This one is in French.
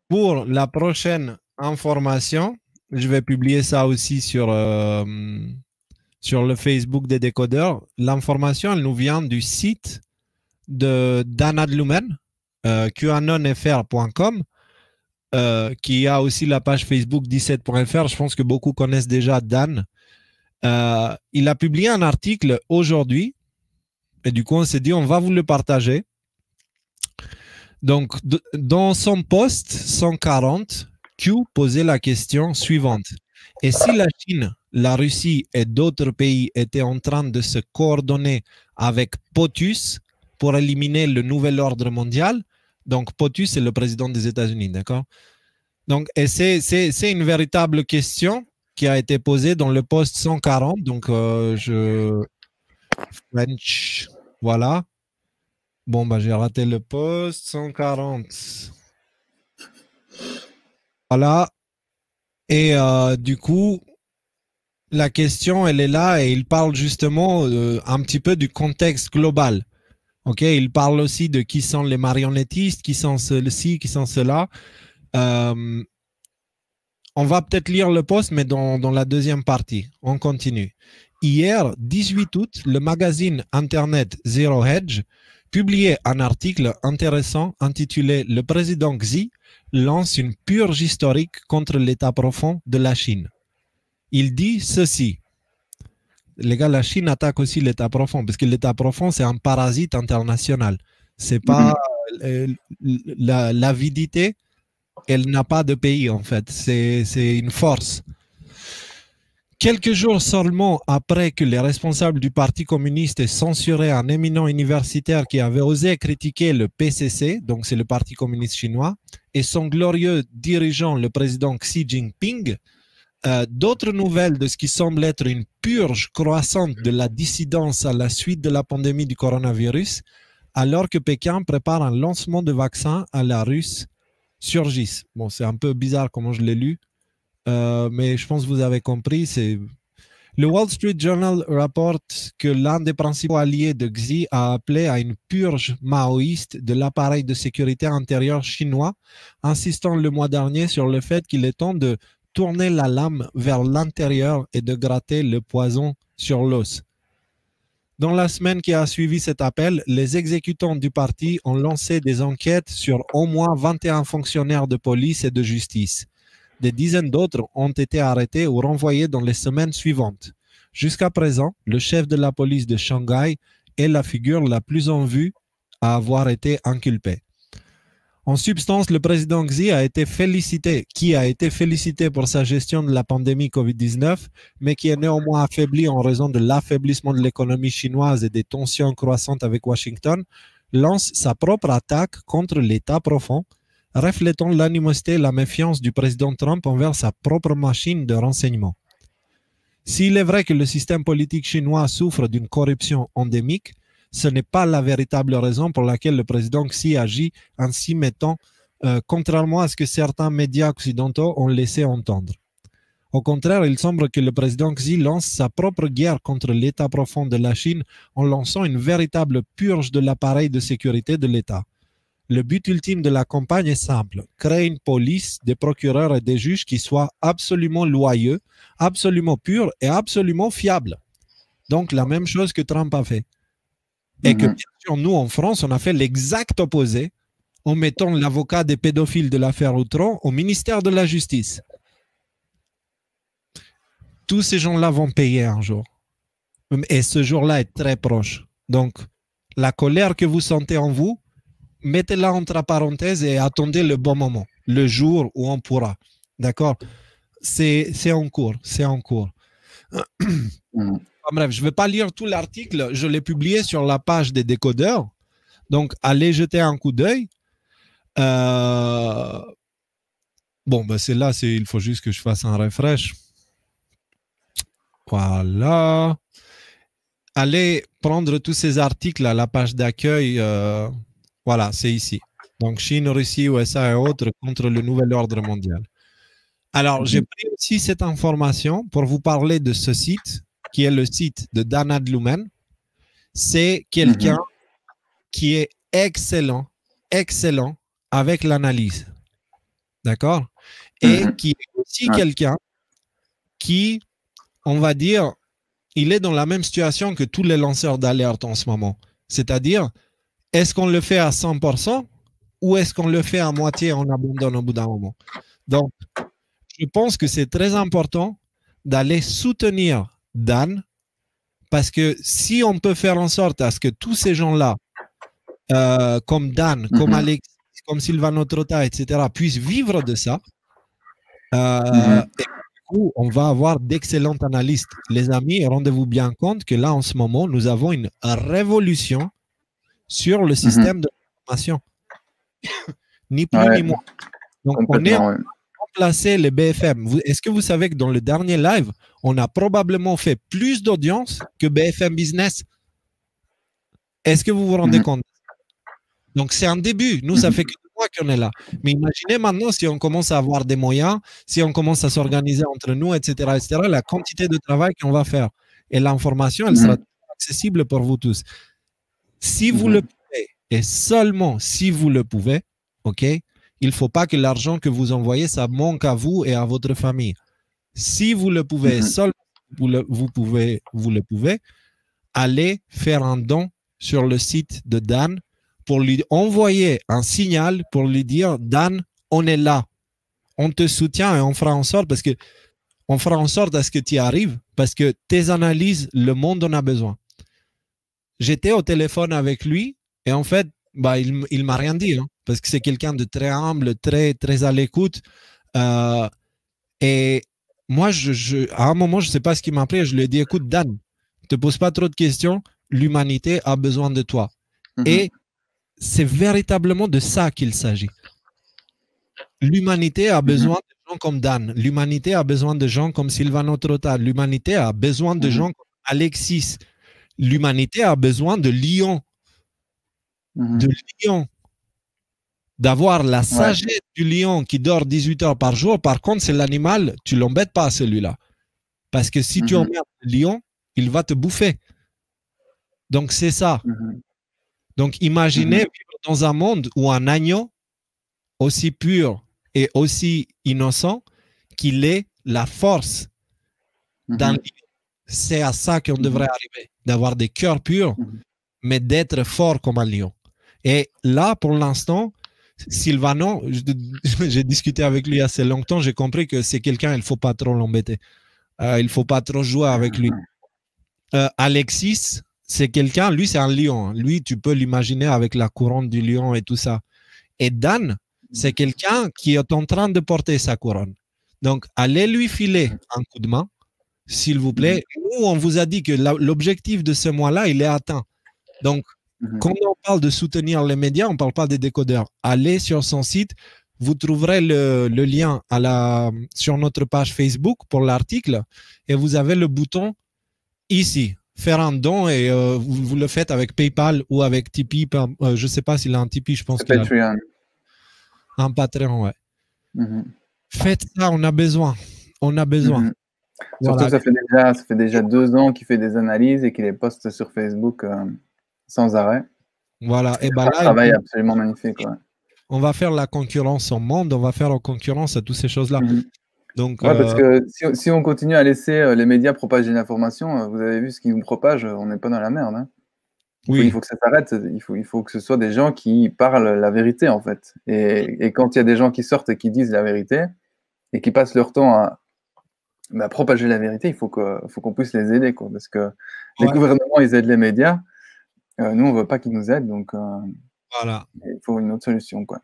Pour la prochaine information, je vais publier ça aussi sur le Facebook des décodeurs. L'information, elle nous vient du site de Dana Lumen, QAnonFR.com, qui a aussi la page Facebook 17.fr. Je pense que beaucoup connaissent déjà Dan. Il a publié un article aujourd'hui et du coup, on s'est dit, on va vous le partager. Donc, dans son post 140, Q posait la question suivante. Et si la Chine, la Russie et d'autres pays étaient en train de se coordonner avec POTUS pour éliminer le nouvel ordre mondial? Donc, POTUS, c'est le président des États-Unis, d'accord? Donc, et c'est une véritable question qui a été posée dans le post 140. Donc, French, voilà. Bon, bah, j'ai raté le post 140. Voilà. Et du coup, la question, elle est là et il parle justement un petit peu du contexte global. Ok, il parle aussi de qui sont les marionnettistes, qui sont ceux-ci, qui sont ceux-là. Euh, on va peut-être lire le post, mais dans la deuxième partie. On continue. Hier, 18 août, le magazine Internet Zero Hedge publiait un article intéressant intitulé Le président Xi lance une purge historique contre l'État profond de la Chine. Il dit ceci. Les gars, la Chine attaque aussi l'État profond, parce que l'État profond, c'est un parasite international. C'est pas l'avidité, elle n'a pas de pays, en fait. C'est une force. Quelques jours seulement après que les responsables du Parti communiste aient censuré un éminent universitaire qui avait osé critiquer le PCC, donc c'est le Parti communiste chinois, et son glorieux dirigeant, le président Xi Jinping, d'autres nouvelles de ce qui semble être une purge croissante de la dissidence à la suite de la pandémie du coronavirus, alors que Pékin prépare un lancement de vaccins à la russe, surgissent. Bon, c'est un peu bizarre comment je l'ai lu, mais je pense que vous avez compris. Le Wall Street Journal rapporte que l'un des principaux alliés de Xi a appelé à une purge maoïste de l'appareil de sécurité intérieur chinois, insistant le mois dernier sur le fait qu'il est temps de tourner la lame vers l'intérieur et de gratter le poison sur l'os. Dans la semaine qui a suivi cet appel, les exécutants du parti ont lancé des enquêtes sur au moins 21 fonctionnaires de police et de justice. Des dizaines d'autres ont été arrêtés ou renvoyés dans les semaines suivantes. Jusqu'à présent, le chef de la police de Shanghai est la figure la plus en vue à avoir été inculpée. En substance, le président Xi a été félicité pour sa gestion de la pandémie COVID-19, mais qui est néanmoins affaibli en raison de l'affaiblissement de l'économie chinoise et des tensions croissantes avec Washington, lance sa propre attaque contre l'État profond, reflétant l'animosité et la méfiance du président Trump envers sa propre machine de renseignement. S'il est vrai que le système politique chinois souffre d'une corruption endémique, ce n'est pas la véritable raison pour laquelle le président Xi agit ainsi mettant, contrairement à ce que certains médias occidentaux ont laissé entendre. Au contraire, il semble que le président Xi lance sa propre guerre contre l'État profond de la Chine en lançant une véritable purge de l'appareil de sécurité de l'État. Le but ultime de la campagne est simple, créer une police, des procureurs et des juges qui soient absolument loyaux, absolument purs et absolument fiables. Donc la même chose que Trump a fait. Et que bien sûr, nous en France, on a fait l'exact opposé en mettant l'avocat des pédophiles de l'affaire Outreau au ministère de la Justice. Tous ces gens-là vont payer un jour. Et ce jour-là est très proche. Donc, la colère que vous sentez en vous, mettez-la entre parenthèses et attendez le bon moment, le jour où on pourra. D'accord? C'est en cours, c'est en cours. Bref, je ne vais pas lire tout l'article, je l'ai publié sur la page des décodeurs. Donc, allez jeter un coup d'œil. Bon, ben c'est là, il faut juste que je fasse un refresh. Voilà. Allez prendre tous ces articles à la page d'accueil. Voilà, c'est ici. Donc, Chine, Russie, USA et autres contre le nouvel ordre mondial. Alors, j'ai pris aussi cette information pour vous parler de ce site, qui est le site de Dana Lumen. C'est quelqu'un qui est excellent, excellent avec l'analyse. d'accord, et qui est aussi quelqu'un qui, on va dire, il est dans la même situation que tous les lanceurs d'alerte en ce moment. C'est-à-dire, est-ce qu'on le fait à 100% ou est-ce qu'on le fait à moitié et on abandonne au bout d'un moment? Donc, je pense que c'est très important d'aller soutenir Dan, parce que si on peut faire en sorte à ce que tous ces gens-là, comme Dan, comme Alex, comme Silvano Trotta, etc., puissent vivre de ça, et du coup, on va avoir d'excellents analystes. Les amis, rendez-vous bien compte que là, en ce moment, nous avons une révolution sur le système de formation. Ni plus ni moins. Donc, on est en train de remplacer les BFM. Est-ce que vous savez que dans le dernier live, on a probablement fait plus d'audience que BFM Business? Est-ce que vous vous rendez compte? Donc, c'est un début. Nous, ça fait que 2 mois qu'on est là. Mais imaginez maintenant si on commence à avoir des moyens, si on commence à s'organiser entre nous, etc., etc., la quantité de travail qu'on va faire. Et l'information, elle sera accessible pour vous tous. Si vous le pouvez, et seulement si vous le pouvez, OK, il ne faut pas que l'argent que vous envoyez, ça manque à vous et à votre famille. Si vous le pouvez, seulement vous le pouvez, allez faire un don sur le site de Dan pour lui envoyer un signal pour lui dire, Dan, on est là, on te soutient et on fera en sorte, parce que on fera en sorte à ce que tu y arrives, parce que tes analyses, le monde en a besoin. J'étais au téléphone avec lui et en fait, bah, il m'a rien dit, hein, parce que c'est quelqu'un de très humble, très, très à l'écoute. Et moi, à un moment, je ne sais pas ce qu'il m'a appris, je lui ai dit, écoute, Dan, ne te pose pas trop de questions, l'humanité a besoin de toi. Et c'est véritablement de ça qu'il s'agit. L'humanité a besoin de gens comme Dan. L'humanité a besoin de gens comme Silvano Trotta. L'humanité a besoin de gens comme Alexis. L'humanité a besoin de lions. De lions. D'avoir la sagesse du lion qui dort 18 heures par jour. Par contre, c'est l'animal, tu l'embêtes pas celui-là. Parce que si tu emmerdes le lion, il va te bouffer. Donc, c'est ça. Donc, imaginez vivre dans un monde où un agneau, aussi pur et aussi innocent qu'il est, la force d'un lion. C'est à ça qu'on devrait arriver, d'avoir des cœurs purs, mais d'être fort comme un lion. Et là, pour l'instant, Silvano, j'ai discuté avec lui assez longtemps, j'ai compris que c'est quelqu'un, il ne faut pas trop l'embêter. Il ne faut pas trop jouer avec lui. Alexis, c'est quelqu'un, lui c'est un lion. Lui, tu peux l'imaginer avec la couronne du lion et tout ça. Et Dan, c'est quelqu'un qui est en train de porter sa couronne. Donc, allez lui filer un coup de main, s'il vous plaît. Nous, on vous a dit que l'objectif de ce mois-là, il est atteint. Donc, quand on parle de soutenir les médias, on ne parle pas des décodeurs. Allez sur son site, vous trouverez le lien sur notre page Facebook pour l'article et vous avez le bouton ici, faire un don, et vous le faites avec PayPal ou avec Tipeee. Je ne sais pas s'il a un Tipeee, je pense qu'il a un Patreon, ouais. Faites ça, on a besoin. On a besoin. Surtout, ça fait déjà 2 ans qu'il fait des analyses et qu'il les poste sur Facebook sans arrêt. Voilà. Et ben là, un travail absolument magnifique. Ouais. On va faire la concurrence au monde, on va faire la concurrence à toutes ces choses-là. Donc, parce que si on continue à laisser les médias propager l'information, vous avez vu ce qu'ils nous propagent, on n'est pas dans la merde. Hein. Il faut que ça s'arrête, il faut que ce soit des gens qui parlent la vérité, en fait. Et quand il y a des gens qui sortent et qui disent la vérité, et qui passent leur temps à propager la vérité, il faut qu'on puisse les aider, quoi, parce que les gouvernements, ils aident les médias, nous, on ne veut pas qu'ils nous aident, donc voilà. il faut une autre solution, quoi.